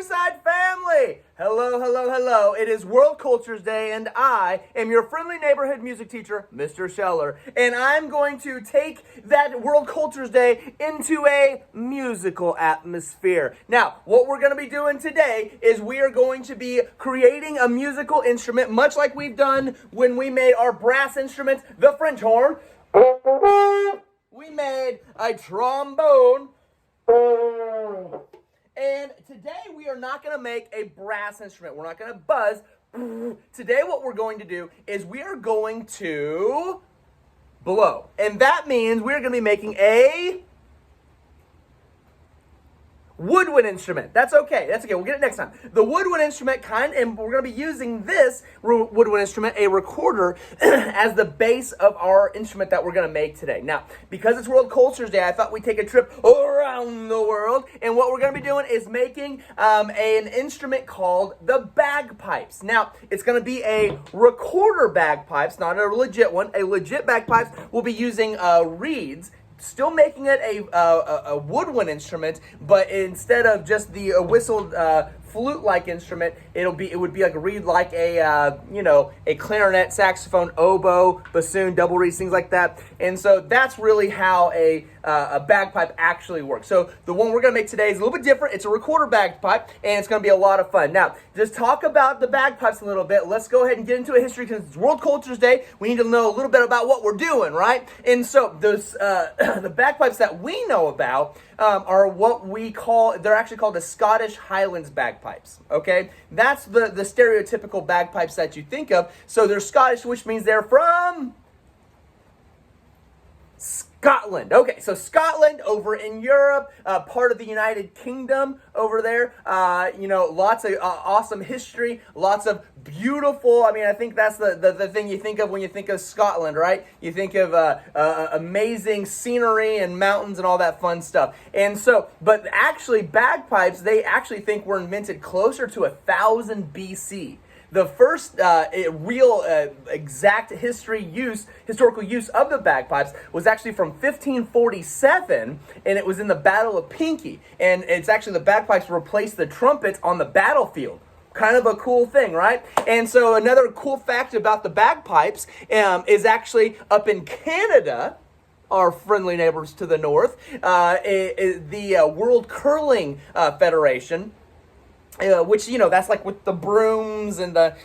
Riverside family! Hello, hello, hello. It is World Cultures Day, and I am your friendly neighborhood music teacher, Mr. Scheller. And I'm going to take that World Cultures Day into a musical atmosphere. Now, what we're going to be doing today is we are going to be creating a musical instrument, much like we've done when we made our brass instrument, the French horn. We made a trombone. And today we are not going to make a brass instrument. We're not going to buzz. Today what we're going to do is we are going to blow. And that means we're going to be making a woodwind instrument. That's okay. That's okay. We'll get it next time. The woodwind instrument and we're going to be using this woodwind instrument, a recorder, as the base of our instrument that we're going to make today. Now, because it's World Cultures Day, I thought we'd take a trip around the world. And what we're going to be doing is making an instrument called the bagpipes. Now, it's going to be a recorder bagpipes, not a legit one. A legit bagpipes will be using reeds. Still making it a woodwind instrument, but instead of just the whistled flute-like instrument, it would be like a reed, like a clarinet, saxophone, oboe, bassoon, double reeds, things like that. And so that's really how a bagpipe actually works. So the one we're going to make today is a little bit different. It's a recorder bagpipe, and it's going to be a lot of fun. Now, just talk about the bagpipes a little bit. Let's go ahead and get into a history because it's World Cultures Day. We need to know a little bit about what we're doing, right? And so those the bagpipes that we know about are what they're actually called the Scottish Highlands bagpipes, okay? That's the stereotypical bagpipes that you think of. So they're Scottish, which means they're from Scotland. Okay, so Scotland over in Europe, part of the United Kingdom over there. Lots of awesome history, lots of beautiful. I think that's the thing you think of when you think of Scotland, right? You think of amazing scenery and mountains and all that fun stuff. And so, but actually, bagpipes, they actually think were invented closer to 1000 BC. The first real exact historical use of the bagpipes was actually from 1547, and it was in the Battle of Pinkie. And it's actually the bagpipes replaced the trumpets on the battlefield. Kind of a cool thing, right? And so another cool fact about the bagpipes is actually up in Canada, our friendly neighbors to the north, the World Curling Federation, which, that's like with the brooms and the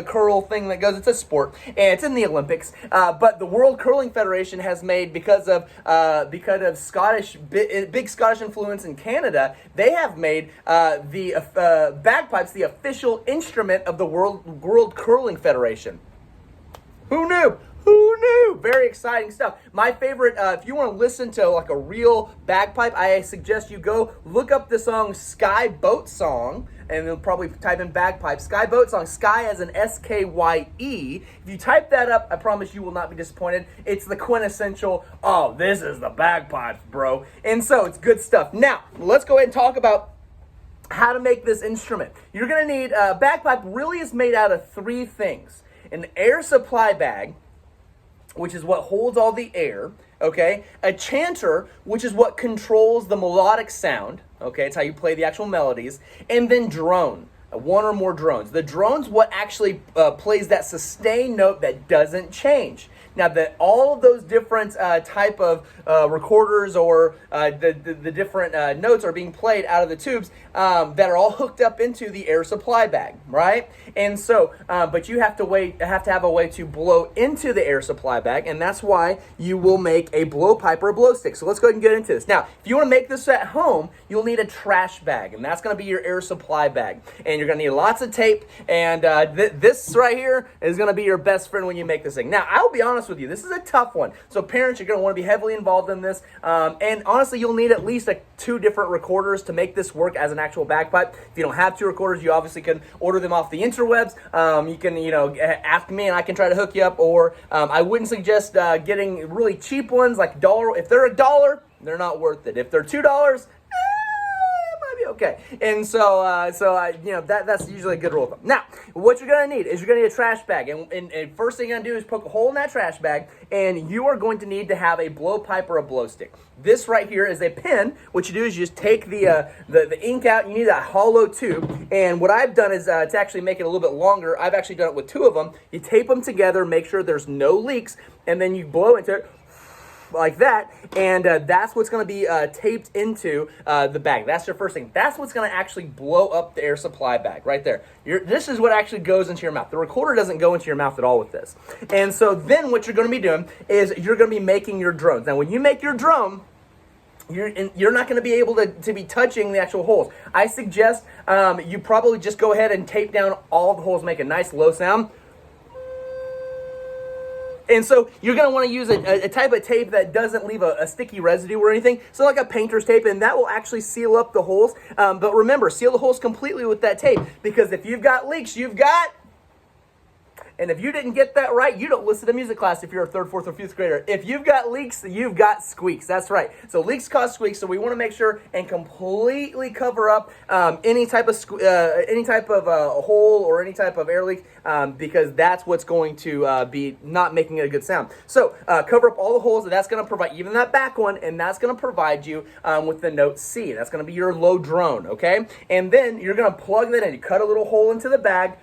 curl thing that goes. It's a sport, and it's in the Olympics. But the World Curling Federation has made, because of big Scottish influence in Canada, they have made the bagpipes the official instrument of the World Curling Federation. Who knew? Who knew? Very exciting stuff. My favorite, if you want to listen to like a real bagpipe, I suggest you go look up the song Sky Boat Song, and you'll probably type in bagpipe. Sky Boat Song, Sky as in S-K-Y-E. If you type that up, I promise you will not be disappointed. It's the quintessential, oh, this is the bagpipes, bro. And so it's good stuff. Now, let's go ahead and talk about how to make this instrument. You're going to need, bagpipe really is made out of three things. An air supply bag, which is what holds all the air, okay? A chanter, which is what controls the melodic sound, okay? It's how you play the actual melodies. And then drone, one or more drones. The drone's what actually plays that sustained note that doesn't change. Now, all of those different type of recorders or the different notes are being played out of the tubes that are all hooked up into the air supply bag, right? And so, but you have to have a way to blow into the air supply bag, and that's why you will make a blowpipe or a blow stick. So let's go ahead and get into this. Now, if you want to make this at home, you'll need a trash bag, and that's going to be your air supply bag. And you're going to need lots of tape, and this right here is going to be your best friend when you make this thing. Now, I'll be honest with you, this is a tough one. So parents, you're going to want to be heavily involved in this. And honestly, you'll need at least 2 different recorders to make this work as an actual bagpipe. If you don't have 2 recorders, you obviously can order them off the interwebs. You can, ask me and I can try to hook you up. Or I wouldn't suggest getting really cheap ones like $1. If they're $1, they're not worth it. If they're $2, it might be Okay. And that's usually a good rule of thumb. Now, what you're going to need is you're going to need a trash bag. And first thing you're going to do is poke a hole in that trash bag, and you are going to need to have a blowpipe or a blow stick. This right here is a pen. What you do is you just take the ink out. You need a hollow tube. And what I've done is to actually make it a little bit longer, I've actually done it with 2 of them. You tape them together, make sure there's no leaks, and then you blow into it like that, and that's what's going to be taped into the bag. That's your first thing. That's what's going to actually blow up the air supply bag right there. This is what actually goes into your mouth. The recorder doesn't go into your mouth at all with this. And so then what you're going to be doing is you're going to be making your drones. Now, when you make your drone, you're not going to be able to be touching the actual holes. I suggest you probably just go ahead and tape down all the holes, make a nice low sound. And so you're going to want to use a type of tape that doesn't leave a sticky residue or anything. So like a painter's tape, and that will actually seal up the holes. But remember, seal the holes completely with that tape, because if you've got leaks, you've got... And if you didn't get that right, you don't listen to music class if you're a 3rd, 4th, or 5th grader. If you've got leaks, you've got squeaks. That's right. So leaks cause squeaks, so we want to make sure and completely cover up any type of hole or any type of air leak, because that's what's going to be not making it a good sound. So cover up all the holes, and that's going to provide, even that back one, and that's going to provide you with the note C. That's going to be your low drone, okay? And then you're going to plug that in. You cut a little hole into the bag,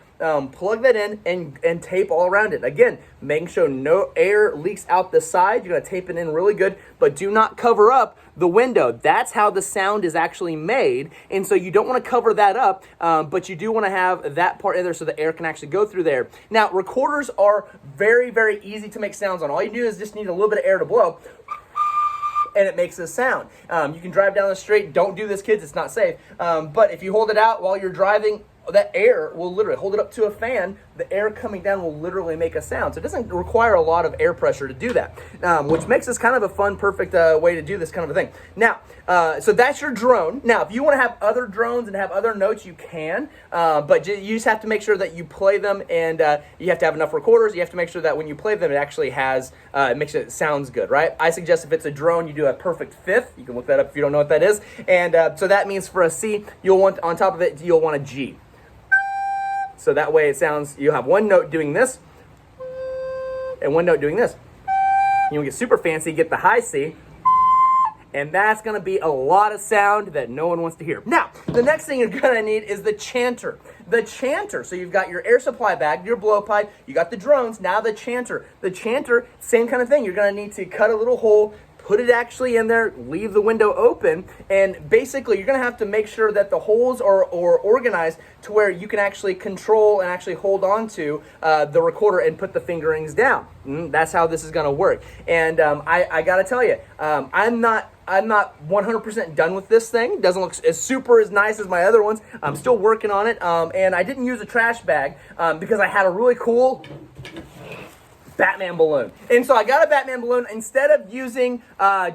plug that in, and tape all around it. Again, making sure no air leaks out the side. You're going to tape it in really good, but do not cover up the window. That's how the sound is actually made, and so you don't want to cover that up, but you do want to have that part in there so the air can actually go through there. Now, recorders are very, very easy to make sounds on. All you do is just need a little bit of air to blow, and it makes a sound. You can drive down the street. Don't do this, kids. It's not safe. But if you hold it out while you're driving, that air will literally, hold it up to a fan, the air coming down will literally make a sound. So it doesn't require a lot of air pressure to do that, which makes this kind of a fun, perfect way to do this kind of a thing. Now, so that's your drone. Now, if you want to have other drones and have other notes, you can, but you just have to make sure that you play them, and you have to have enough recorders. You have to make sure that when you play them, it actually has, it makes it sounds good, right? I suggest if it's a drone, you do a perfect 5th. You can look that up if you don't know what that is. And so that means for a C, you'll want, on top of it, you'll want a G. So that way it sounds, you have one note doing this, and one note doing this. You get super fancy, get the high C, and that's going to be a lot of sound that no one wants to hear. Now, the next thing you're going to need is the chanter. The chanter. So you've got your air supply bag, your blowpipe, you got the drones, now the chanter. The chanter, same kind of thing. You're going to need to cut a little hole, put it actually in there, leave the window open, and basically you're going to have to make sure that the holes are organized to where you can actually control and actually hold on to the recorder and put the fingerings down. That's how this is going to work. And I got to tell you, I'm not 100% done with this thing. Doesn't look as nice as my other ones. I'm still working on it, and I didn't use a trash bag because I had a really cool Batman balloon. And so I got a Batman balloon. Instead of using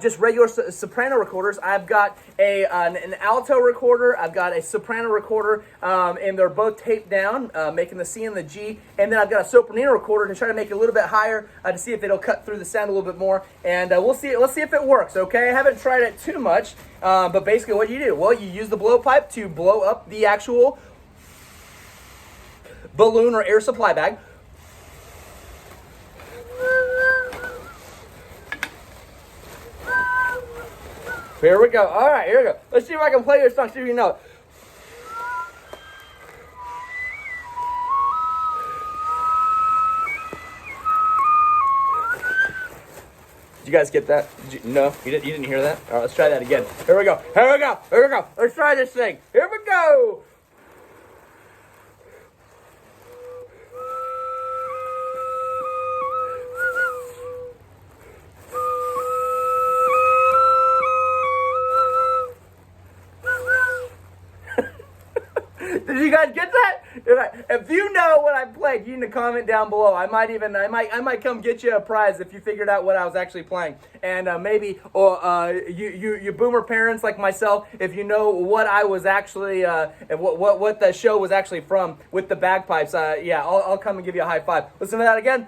just regular soprano recorders, I've got an alto recorder, I've got a soprano recorder, and they're both taped down, making the C and the G. And then I've got a sopranino recorder to try to make it a little bit higher to see if it'll cut through the sound a little bit more. And let's see if it works, okay? I haven't tried it too much, but basically what you do? Well, you use the blowpipe to blow up the actual balloon or air supply bag. Here we go. All right, here we go. Let's see if I can play this song, see if you know it. Did you guys get that? No? You didn't hear that? All right, let's try that again. Here we go. Here we go. Here we go. Let's try this thing. Here we go. Did you guys get that? If you know what I played, you need to comment down below. I might come get you a prize if you figured out what I was actually playing. And maybe, you boomer parents like myself, if you know what I was actually, what the show was actually from with the bagpipes, yeah, I'll come and give you a high five. Listen to that again.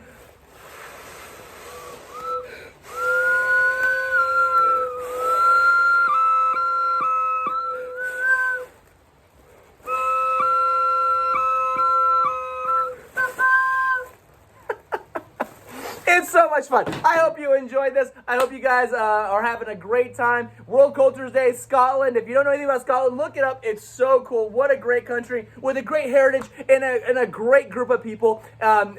much fun. I hope you enjoyed this. I hope you guys are having a great time. World Cultures Day, Scotland. If you don't know anything about Scotland, look it up. It's so cool. What a great country with a great heritage and a great group of people.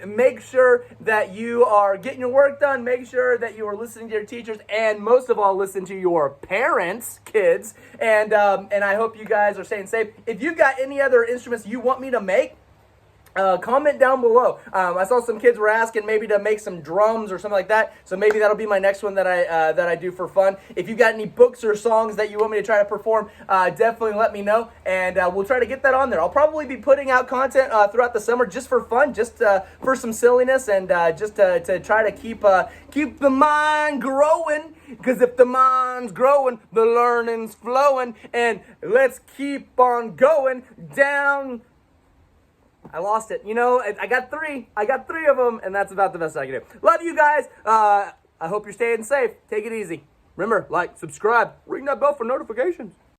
Make sure that you are getting your work done. Make sure that you are listening to your teachers, and most of all, listen to your parents, kids. And I hope you guys are staying safe. If you've got any other instruments you want me to make, comment down below. I saw some kids were asking maybe to make some drums or something like that, so maybe that'll be my next one that I do for fun. If you got any books or songs that you want me to try to perform, definitely let me know, and we'll try to get that on there. I'll probably be putting out content throughout the summer just for fun, just for some silliness, and just to try to keep the mind growing. Because if the mind's growing, the learning's flowing, and let's keep on going down. I lost it. You know, I got three. I got three of them, and that's about the best I can do. Love you guys. I hope you're staying safe. Take it easy. Remember, like, subscribe, ring that bell for notifications.